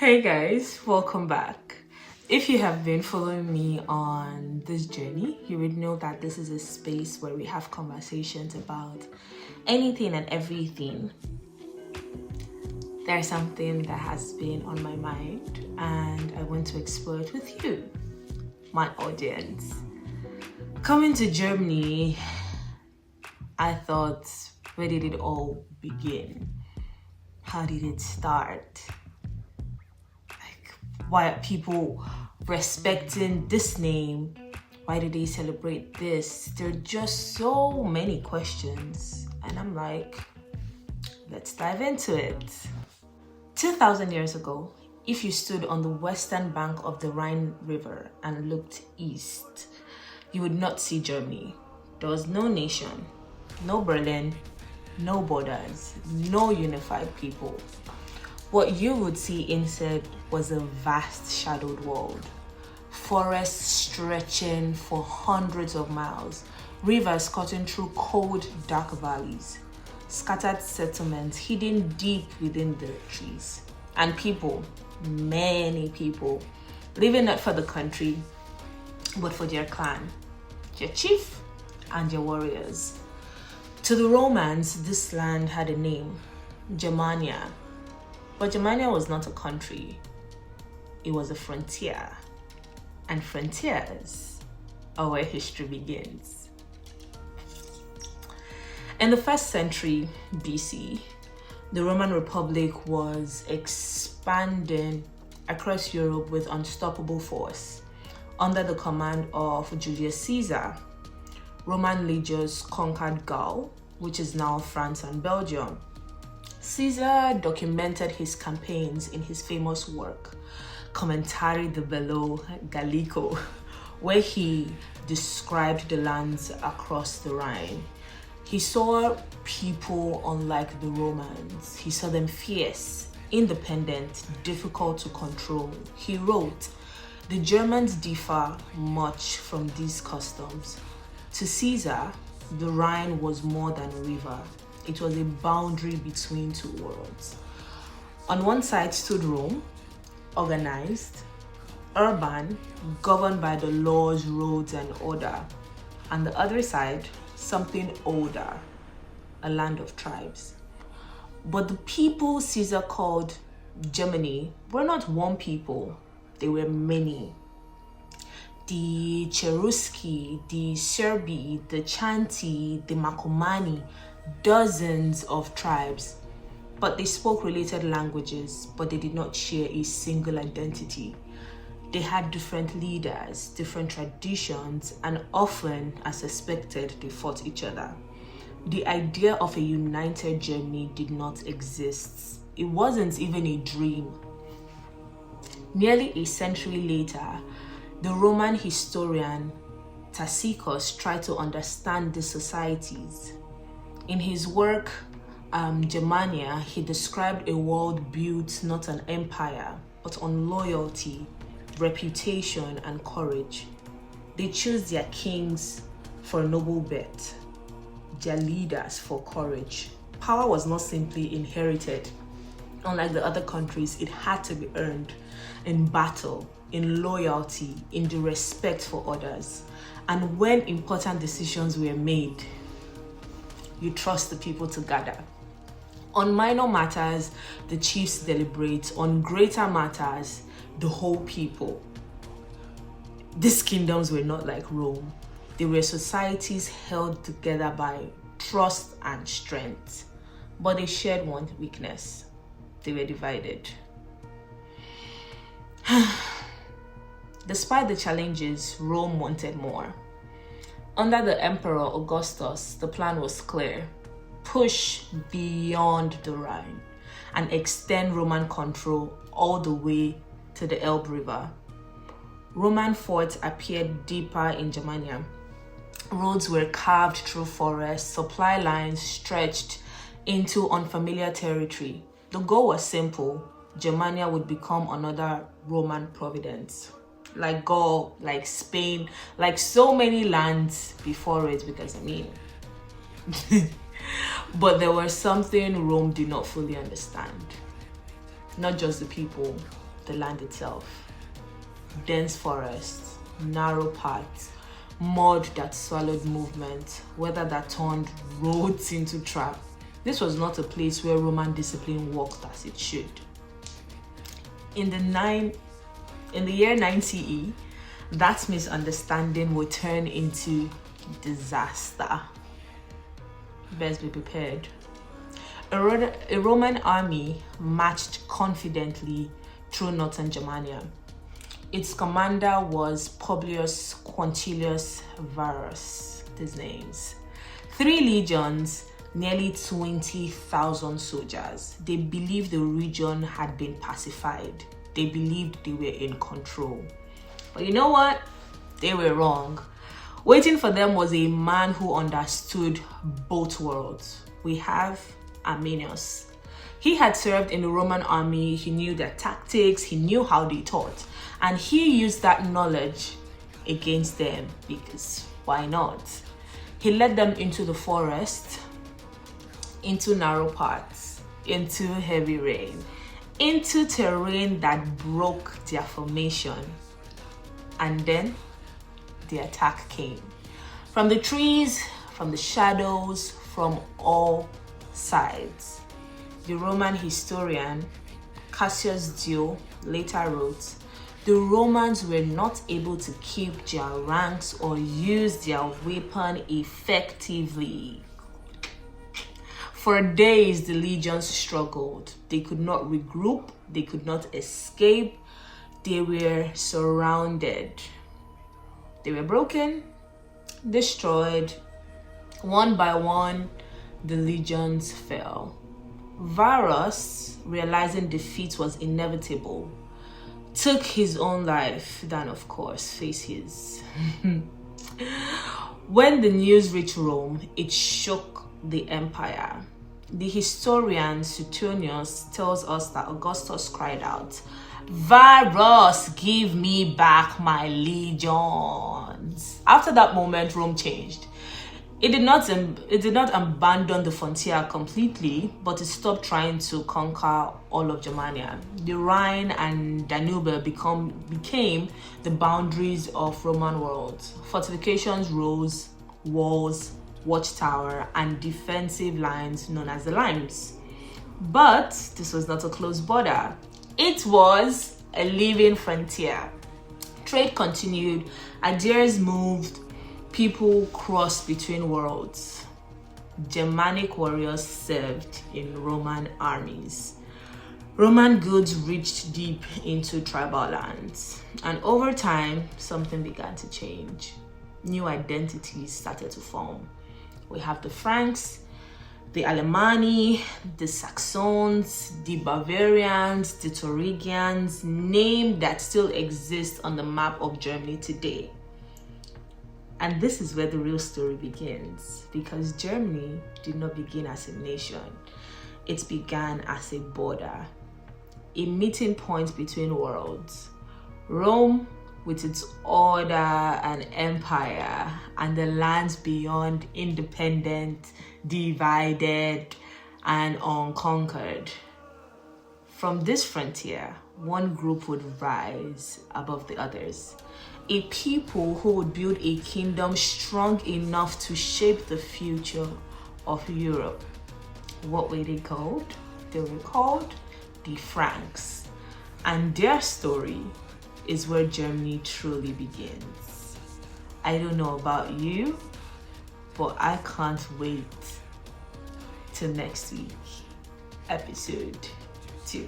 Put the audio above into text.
Hey guys, welcome back. If you have been following me on this journey, you would know that this is a space where we have conversations about anything and everything. There's something that has been on my mind and I want to explore it with you, my audience. Coming to Germany, I thought, where did it all begin? How did it start? Why are people respecting this name? Why do they celebrate this? There are just so many questions. And I'm like, let's dive into it. 2,000 years ago, if you stood on the western bank of the Rhine River and looked east, you would not see Germany. There was no nation, no Berlin, no borders, no unified people. What you would see instead was a vast shadowed world. Forests stretching for hundreds of miles, rivers cutting through cold, dark valleys, scattered settlements hidden deep within the trees, and people, many people, living not for the country, but for their clan, their chief, and their warriors. To the Romans, this land had a name, Germania. But Germania was not a country, it was a frontier. And frontiers are where history begins. In the 1st century BC, the Roman Republic was expanding across Europe with unstoppable force. Under the command of Julius Caesar, Roman legions conquered Gaul, which is now France and Belgium. Caesar documented his campaigns in his famous work, Commentari de Bello Gallico, where he described the lands across the Rhine. He saw people unlike the Romans. He saw them fierce, independent, difficult to control. He wrote, "The Germans differ much from these customs. To Caesar, the Rhine was more than a river. It was a boundary between two worlds. On one side stood Rome, organized, urban, governed by the laws, roads, and order. On the other side, something older, a land of tribes. But the people Caesar called Germany were not one people, they were many. The Cherusci, the Serbi, the Chanti, the Macomani, dozens of tribes, but they spoke related languages, but they did not share a single identity. They had different leaders, different traditions, and often, as expected, they fought each other. The idea of a united Germany did not exist. It wasn't even a dream. Nearly a century later, the Roman historian Tacitus tried to understand these societies. In his work, Germania, he described a world built not on empire, but on loyalty, reputation, and courage. They chose their kings for a noble bet, their leaders for courage. Power was not simply inherited. Unlike the other countries, it had to be earned in battle, in loyalty, in the respect for others. And when important decisions were made, you trust the people to gather. On minor matters, the chiefs deliberate. On greater matters, the whole people. These kingdoms were not like Rome. They were societies held together by trust and strength. But they shared one weakness. They were divided. Despite the challenges, Rome wanted more. Under the Emperor Augustus, the plan was clear. Push beyond the Rhine and extend Roman control all the way to the Elbe River. Roman forts appeared deeper in Germania. Roads were carved through forests, supply lines stretched into unfamiliar territory. The goal was simple. Germania would become another Roman province. Like Gaul, like Spain, like so many lands before it, because but there was something Rome did not fully understand. Not just the people, the land itself. Dense forests, narrow paths, mud that swallowed movement, weather that turned roads into trap. This was not a place where Roman discipline worked as it should. In the year 9 CE, that misunderstanding would turn into disaster. Best be prepared. A Roman army marched confidently through northern Germania. Its commander was Publius Quintilius Varus, these names. 3 legions, nearly 20,000 soldiers. They believed the region had been pacified. They believed they were in control. But you know what? They were wrong. Waiting for them was a man who understood both worlds. We have Arminius. He had served in the Roman army. He knew their tactics. He knew how they taught. And he used that knowledge against them because why not? He led them into the forest, into narrow paths, into heavy rain, into terrain that broke their formation. And then the attack came. From the trees, from the shadows, from all sides. The Roman historian Cassius Dio later wrote, the Romans were not able to keep their ranks or use their weapon effectively. For days, the legions struggled. They could not regroup. They could not escape. They were surrounded. They were broken, destroyed. One by one, the legions fell. Varus, realizing defeat was inevitable, took his own life, then of course face his. When the news reached Rome, it shook the empire. The historian Suetonius tells us that Augustus cried out, Varus, give me back my legions. After that moment, Rome changed. It did not abandon the frontier completely, but it stopped trying to conquer all of Germania. The Rhine and Danube became the boundaries of Roman world. Fortifications rose, walls, watchtower, and defensive lines known as the limes. But this was not a closed border. It was a living frontier. Trade continued, ideas moved, people crossed between worlds. Germanic warriors served in Roman armies. Roman goods reached deep into tribal lands. And over time, something began to change. New identities started to form. We have the Franks, the Alemanni, the Saxons, the Bavarians, the Thuringians, names that still exist on the map of Germany today. And this is where the real story begins, because Germany did not begin as a nation. It began as a border, a meeting point between worlds. Rome, with its order and empire, and the lands beyond, independent, divided, and unconquered. From this frontier, one group would rise above the others. A people who would build a kingdom strong enough to shape the future of Europe. What were they called? They were called the Franks. And their story is where Germany truly begins. I don't know about you, but I can't wait till next week, episode 2.